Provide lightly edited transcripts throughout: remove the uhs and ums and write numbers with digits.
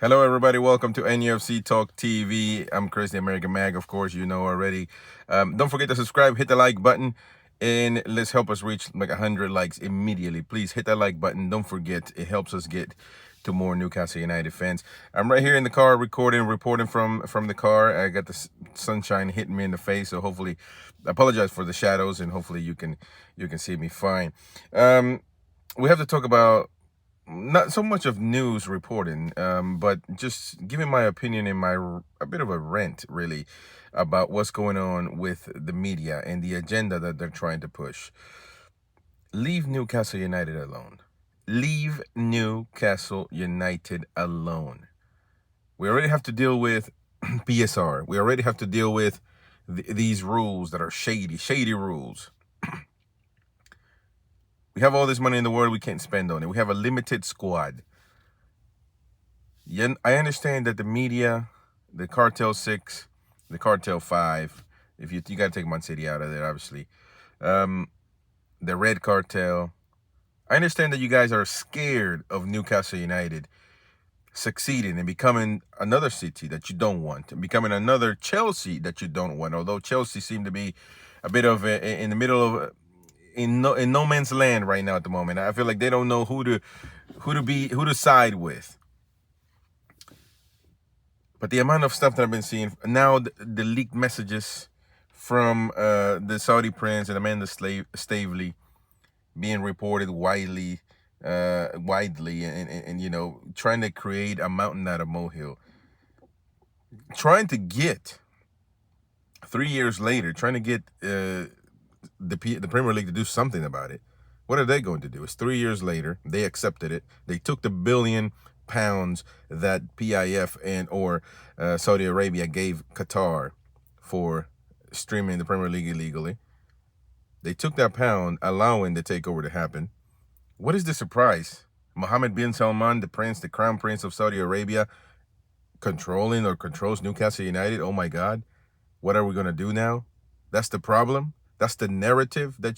Hello, everybody. Welcome to NUFC Talk TV. I'm Chris, the American Mag. Of course, you know already. Don't forget to subscribe, hit the like button, and let's help us reach like 100 likes immediately. Please hit that like button. Don't forget, it helps us get to more Newcastle United fans. I'm right here in the car reporting from the car. I got the sunshine hitting me in the face, so hopefully, I apologize for the shadows, and hopefully you can see me fine. We have to talk about not so much of news reporting, but just giving my opinion in a bit of a rant, really, about what's going on with the media and the agenda that they're trying to push. Leave Newcastle United alone. Leave Newcastle United alone. We already have to deal with PSR. We already have to deal with these rules that are shady rules. We have all this money in the world we can't spend on it. We have a limited squad. I understand that the media, the Cartel 6, the Cartel 5, if you got to take Man City out of there, obviously, the Red Cartel. I understand that you guys are scared of Newcastle United succeeding and becoming another city that you don't want, and becoming another Chelsea that you don't want, although Chelsea seem to be a bit of in the middle of in no man's land right now at the moment. I feel like they don't know who to side with. But the amount of stuff that I've been seeing now, the leaked messages from the Saudi prince and Amanda Stavely being reported widely, and you know, trying to create a mountain out of molehill, trying to get 3 years later, trying to get the Premier League to do something about it. What are they going to do? It's 3 years later. They accepted it. They took the £1 billion that PIF or Saudi Arabia gave Qatar for streaming the Premier League illegally. They took that pound, allowing the takeover to happen. What is the surprise? Mohammed bin Salman, the crown prince of Saudi Arabia, controls Newcastle United. Oh my God. What are we going to do now? That's the problem. That's the narrative that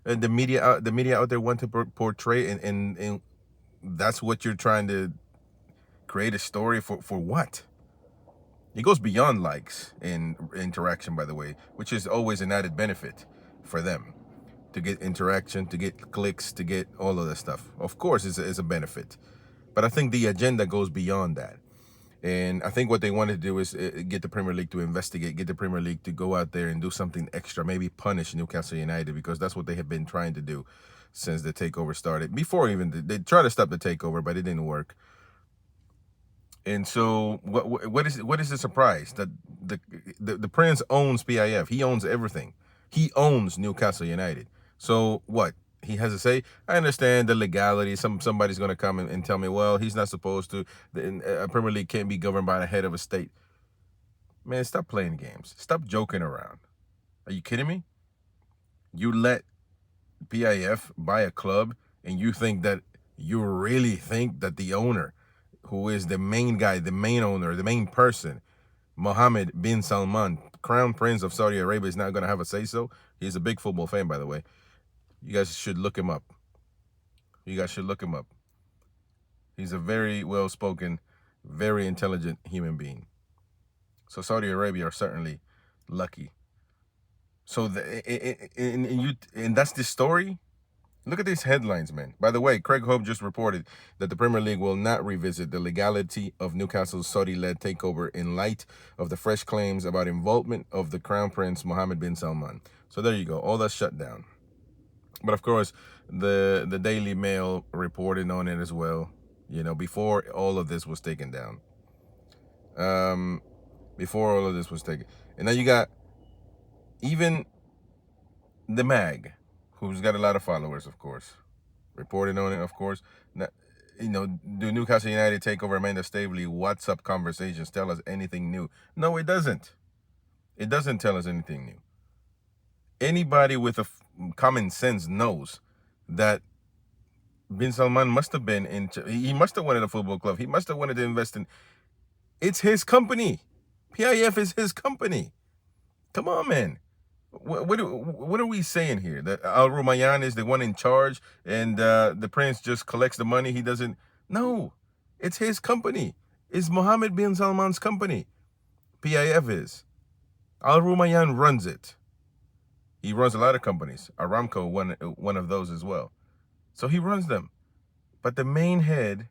the media out there want to portray, and that's what you're trying to create a story for what? It goes beyond likes and interaction, by the way, which is always an added benefit for them, to get interaction, to get clicks, to get all of that stuff. Of course, it's a benefit, but I think the agenda goes beyond that. And I think what they want to do is get the Premier League to investigate, get the Premier League to go out there and do something extra, maybe punish Newcastle United, because that's what they have been trying to do since the takeover started. Before even they tried to stop the takeover, but it didn't work. And so what is the surprise? That the Prince owns PIF. He owns everything. He owns Newcastle United. So what? He has to say, I understand the legality. Somebody's going to come and tell me, well, he's not supposed to. A Premier League can't be governed by the head of a state. Man, stop playing games. Stop joking around. Are you kidding me? You let PIF buy a club, and you really think that the owner, who is the main guy, the main owner, the main person, Mohammed bin Salman, Crown Prince of Saudi Arabia, is not going to have a say-so? He's a big football fan, by the way. You guys should look him up. You guys should look him up. He's a very well-spoken, very intelligent human being. So Saudi Arabia are certainly lucky. So and that's the story. Look at these headlines, man. By the way, Craig Hope just reported that the Premier League will not revisit the legality of Newcastle's Saudi-led takeover in light of the fresh claims about involvement of the Crown Prince Mohammed bin Salman. So there you go. All that's shut down. But of course, the Daily Mail reported on it as well, you know, before all of this was taken down. Before all of this was taken. And now you got even the Mag, who's got a lot of followers, of course, reporting on it, of course. Now, you know, do Newcastle United take over Amanda Stavely WhatsApp conversations tell us anything new? No, it doesn't. It doesn't tell us anything new. Anybody with a common sense knows that bin Salman must have been he must have wanted a football club. He must have wanted to invest in. It's his company. PIF is his company. Come on, man. What are we saying here? That Al Rumayyan is the one in charge, and the prince just collects the money? He doesn't. No, it's his company. It's Mohammed bin Salman's company. PIF is. Al Rumayyan runs it. He runs a lot of companies. Aramco, one of those as well. So he runs them. But the main head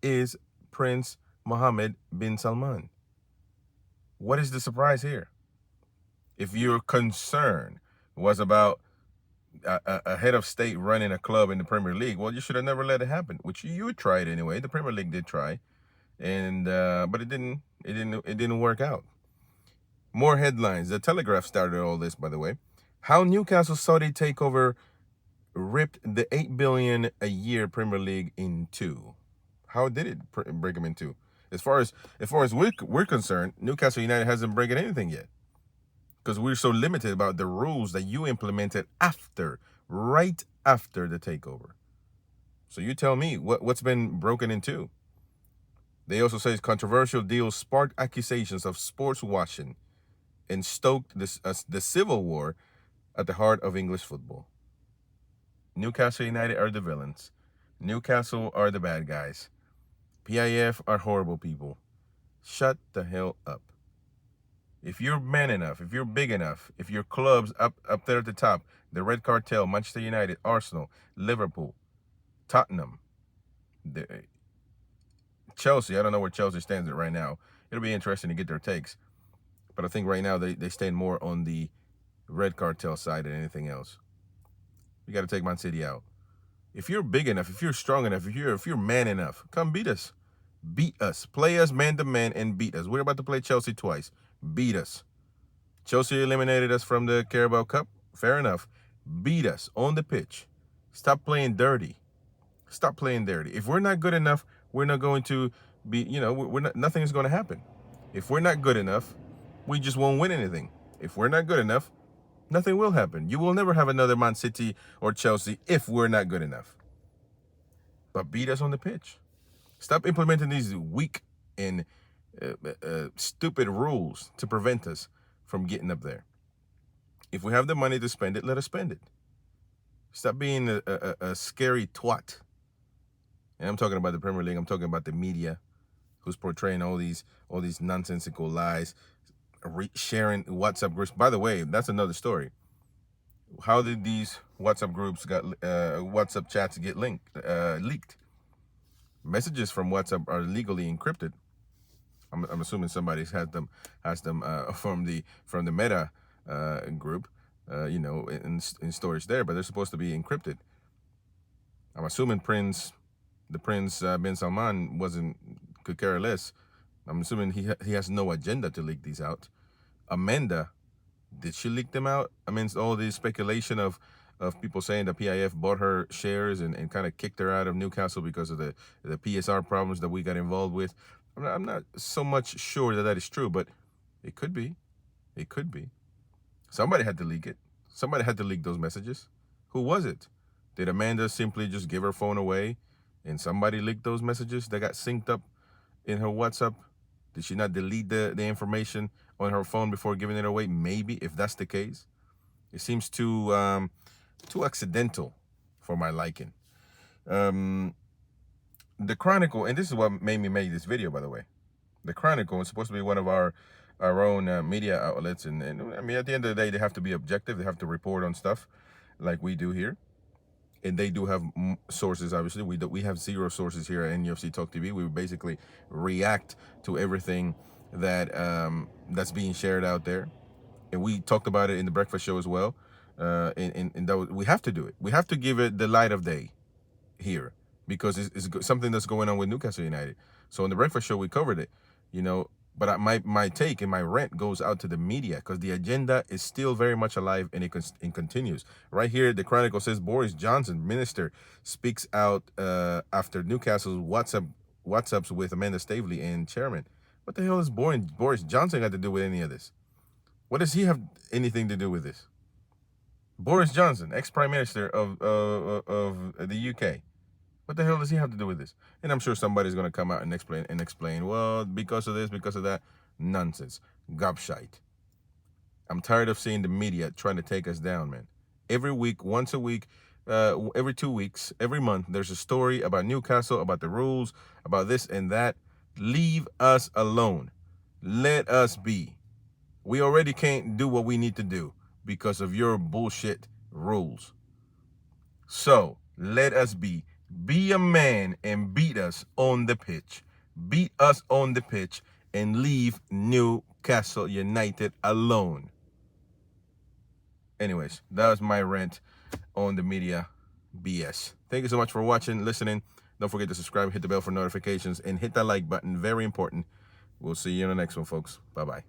is Prince Mohammed bin Salman. What is the surprise here? If your concern was about a head of state running a club in the Premier League, well, you should have never let it happen. Which you tried anyway. The Premier League did try, and but it didn't work out. More headlines. The Telegraph started all this, by the way. How Newcastle Saudi takeover ripped the $8 billion a year Premier League in two. How did it break them in two? As far as we're concerned, Newcastle United hasn't broken anything yet, because we're so limited about the rules that you implemented right after the takeover. So you tell me what's been broken in two. They also say controversial deals sparked accusations of sports washing and stoked the civil war at the heart of English football. Newcastle United are the villains. Newcastle are the bad guys. PIF are horrible people. Shut the hell up. If you're man enough, if you're big enough, if your club's up there at the top, the Red Cartel, Manchester United, Arsenal, Liverpool, Tottenham, Chelsea, I don't know where Chelsea stands at right now. It'll be interesting to get their takes. But I think right now they stand more on the Red Cartel side than anything else. You got to take Man City out. If you're big enough, if you're strong enough, if you're man enough, come beat us. Beat us. Play us man to man and beat us. We're about to play Chelsea twice. Beat us. Chelsea eliminated us from the Carabao Cup. Fair enough. Beat us on the pitch. Stop playing dirty. Stop playing dirty. If we're not good enough, we're not going to be, nothing is going to happen. If we're not good enough, we just won't win anything. If we're not good enough, nothing will happen. You will never have another Man City or Chelsea if we're not good enough. But beat us on the pitch. Stop implementing these weak and stupid rules to prevent us from getting up there. If we have the money to spend it, let us spend it. Stop being a scary twat. And I'm talking about the Premier League. I'm talking about the media, who's portraying all these nonsensical lies, sharing WhatsApp groups. By the way, that's another story. How did these WhatsApp groups WhatsApp chats get leaked? Messages from WhatsApp are legally encrypted. I'm assuming somebody has them from the Meta group, in storage there, but they're supposed to be encrypted. I'm assuming the Prince bin Salman could care less. I'm assuming he has no agenda to leak these out. Amanda, did she leak them out? I mean, all the speculation of people saying that PIF bought her shares and kind of kicked her out of Newcastle because of the PSR problems that we got involved with. I'm not so much sure that is true, but it could be. It could be. Somebody had to leak it. Somebody had to leak those messages. Who was it? Did Amanda simply just give her phone away and somebody leaked those messages that got synced up in her WhatsApp? Did she not delete the information on her phone before giving it away? Maybe, if that's the case. It seems too accidental for my liking. The Chronicle, and this is what made me make this video, by the way. The Chronicle is supposed to be one of our own media outlets, and I mean, at the end of the day, they have to be objective. They have to report on stuff like we do here, and they do have sources. Obviously, we have zero sources here at NUFC Talk TV. We basically react to everything that that's being shared out there, and we talked about it in the breakfast show as well. And that we have to do it. We have to give it the light of day here, because it's something that's going on with Newcastle United. So in the breakfast show, we covered it, but my take and my rant goes out to the media, because the agenda is still very much alive, and it continues. Right here, the Chronicle says Boris Johnson, minister, speaks out after Newcastle's WhatsApps with Amanda Staveley and chairman. What the hell is Boris Johnson got to do with any of this? What does he have anything to do with this? Boris Johnson, ex-prime minister of the UK. What the hell does he have to do with this? And I'm sure somebody's going to come out and explain, well, because of this, because of that. Nonsense. Gobshite. I'm tired of seeing the media trying to take us down, man. Every week, once a week, every 2 weeks, every month, there's a story about Newcastle, about the rules, about this and that. Leave us alone. Let us be. We already can't do what we need to do because of your bullshit rules. So let us be. Be a man and beat us on the pitch. Beat us on the pitch and leave Newcastle United alone. Anyways, that was my rant on the media BS. Thank you so much for watching, listening. Don't forget to subscribe, hit the bell for notifications, and hit that like button. Very important. We'll see you in the next one, folks. Bye-bye.